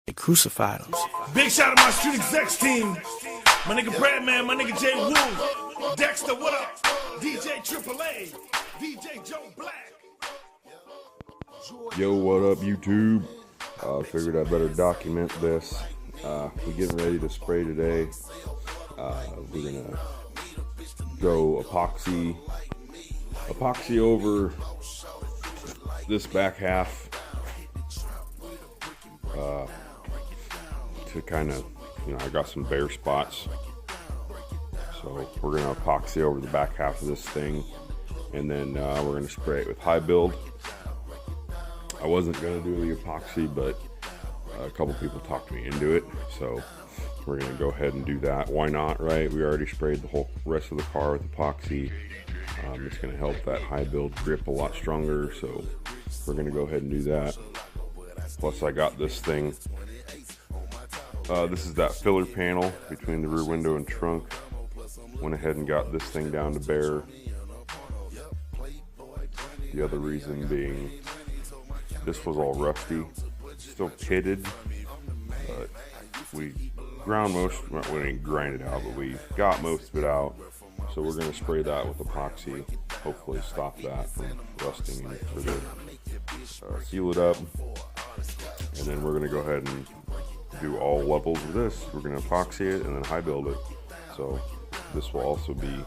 They crucified him. Big shout out to my street execs team. My nigga Bradman, my nigga Jay Woo. Dexter, what up? DJ AAA. DJ Joe Black. Yo, what up, YouTube? Figured I better document this. We're getting ready to spray today. We're gonna go epoxy over this back half to kind of, I got some bare spots, so we're gonna epoxy over the back half of this thing, and then we're gonna spray it with high build. I wasn't gonna do the epoxy, but a couple people talked me into it, so we're gonna go ahead and do that. Why not, right? We already sprayed the whole rest of the car with epoxy. It's gonna help that high build grip a lot stronger, so we're gonna go ahead and do that. Plus, I got this thing. This is that filler panel between the rear window and trunk. Went ahead and got this thing down to bare. The other reason being, this was all rusty, still pitted, but we ground most, we didn't grind it out, but we got most of it out. So we're going to spray that with epoxy, hopefully stop that from rusting and further seal it up. And then we're going to go ahead and do all levels of this. We're going to epoxy it and then high build it. So this will also be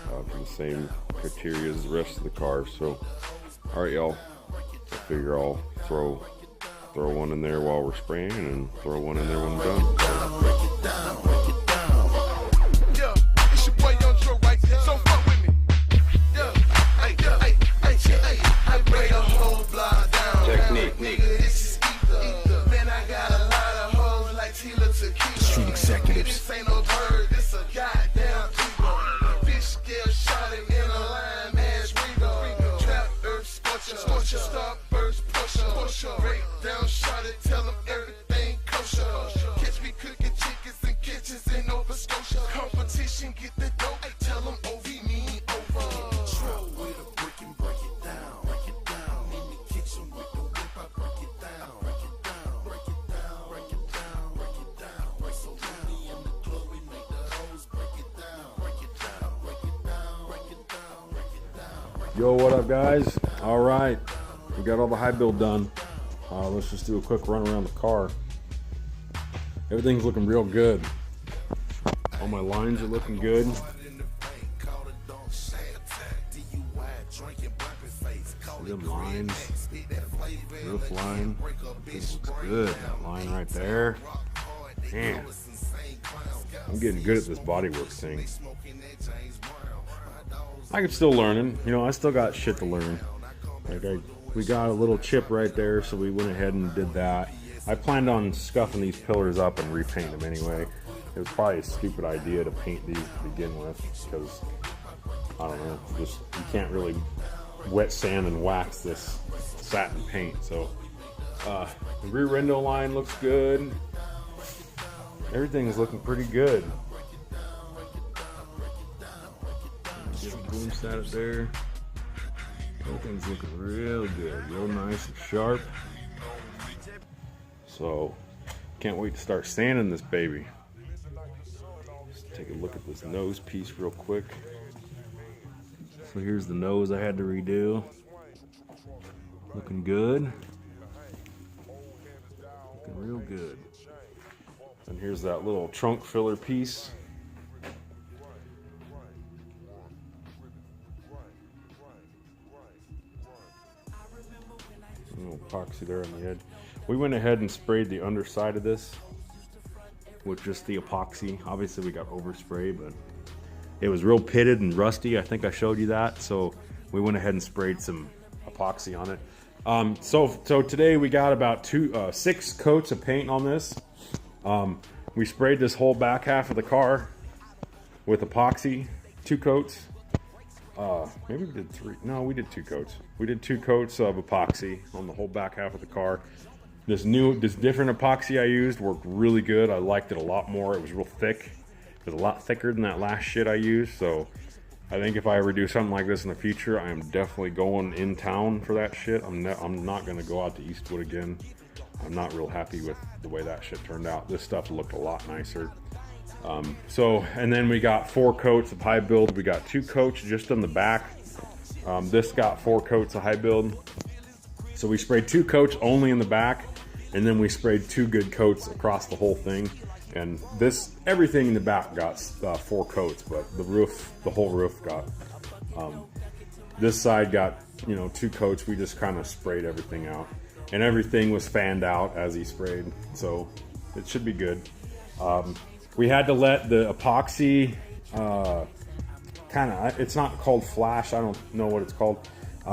for the same criteria as the rest of the car. So, all right, y'all. I figure I'll throw one in there while we're spraying, and throw one in there when we're done. Street executives. Yo, what up, guys? All right, we got all the high build done. Let's just do a quick run around the car. Everything's looking real good. All my lines are looking good. Good lines. Roof line. This looks good. That line right there. Man, I'm getting good at this bodywork thing. I'm still learning, I still got shit to learn. We got a little chip right there, so we went ahead and did that. I planned on scuffing these pillars up and repaint them anyway. It was probably a stupid idea to paint these to begin with, because, I don't know, you can't really wet sand and wax this satin paint. So, the rear window line looks good. Everything's looking pretty good. Get a glimpse at it there. Everything's looking real good, real nice and sharp. So, can't wait to start sanding this baby. Let's take a look at this nose piece real quick. So here's the nose I had to redo. Looking good. Looking real good. And here's that little trunk filler piece. A little epoxy there on the edge. We went ahead and sprayed the underside of this with just the epoxy. Obviously we got overspray, but it was real pitted and rusty. I think I showed you that. So we went ahead and sprayed some epoxy on it. So today we got about 6 coats of paint on this. We sprayed this whole back half of the car with epoxy, 2 coats. Maybe we did 3. No, we did 2 coats. We did 2 coats of epoxy on the whole back half of the car. This different epoxy I used worked really good. I liked it a lot more. It was real thick. It was a lot thicker than that last shit I used. So I think if I ever do something like this in the future, I am definitely going in town for that shit. I'm not gonna go out to Eastwood again. I'm not real happy with the way that shit turned out. This stuff looked a lot nicer. And then we got 4 coats of high build. We got 2 coats just on the back. This got 4 coats of high build. So we sprayed 2 coats only in the back, and then we sprayed 2 good coats across the whole thing. And everything in the back got 4 coats, but the whole roof got, this side got, 2 coats. We just kind of sprayed everything out, and everything was fanned out as he sprayed. So it should be good. We had to let the epoxy, it's not called flash. I don't know what it's called.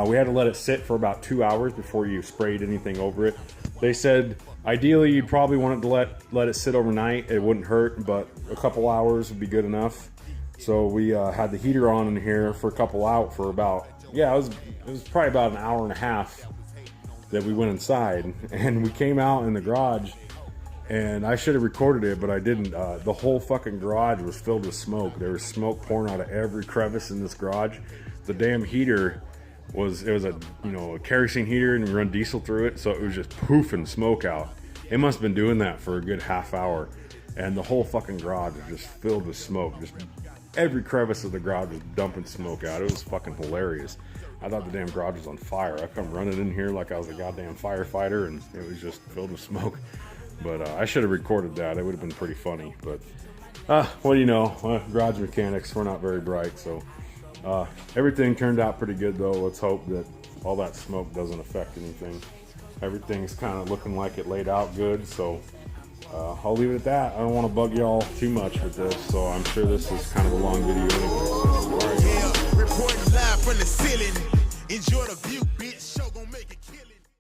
We had to let it sit for about 2 hours before you sprayed anything over it. They said ideally you'd probably want it to let it sit overnight. It wouldn't hurt, but a couple hours would be good enough. So we had the heater on in here for about, it was probably about an hour and a half that we went inside, and we came out in the garage, and I should have recorded it, but I didn't. The whole fucking garage was filled with smoke. There was smoke pouring out of every crevice in this garage. The damn heater was a kerosene heater, and we run diesel through it, so it was just poofing smoke out. It must have been doing that for a good half hour, and the whole fucking garage was just filled with smoke. Just every crevice of the garage was dumping smoke out. It was fucking hilarious. I thought the damn garage was on fire. I come running in here like I was a goddamn firefighter, and it was just filled with smoke. But I should have recorded that. It would have been pretty funny. But what do you know? Garage mechanics, we're not very bright. So everything turned out pretty good, though. Let's hope that all that smoke doesn't affect anything. Everything's kind of looking like it laid out good. So I'll leave it at that. I don't want to bug y'all too much with this. So I'm sure this is kind of a long video anyway. So, all right. Reporting live from the ceiling. Enjoy the view, bitch.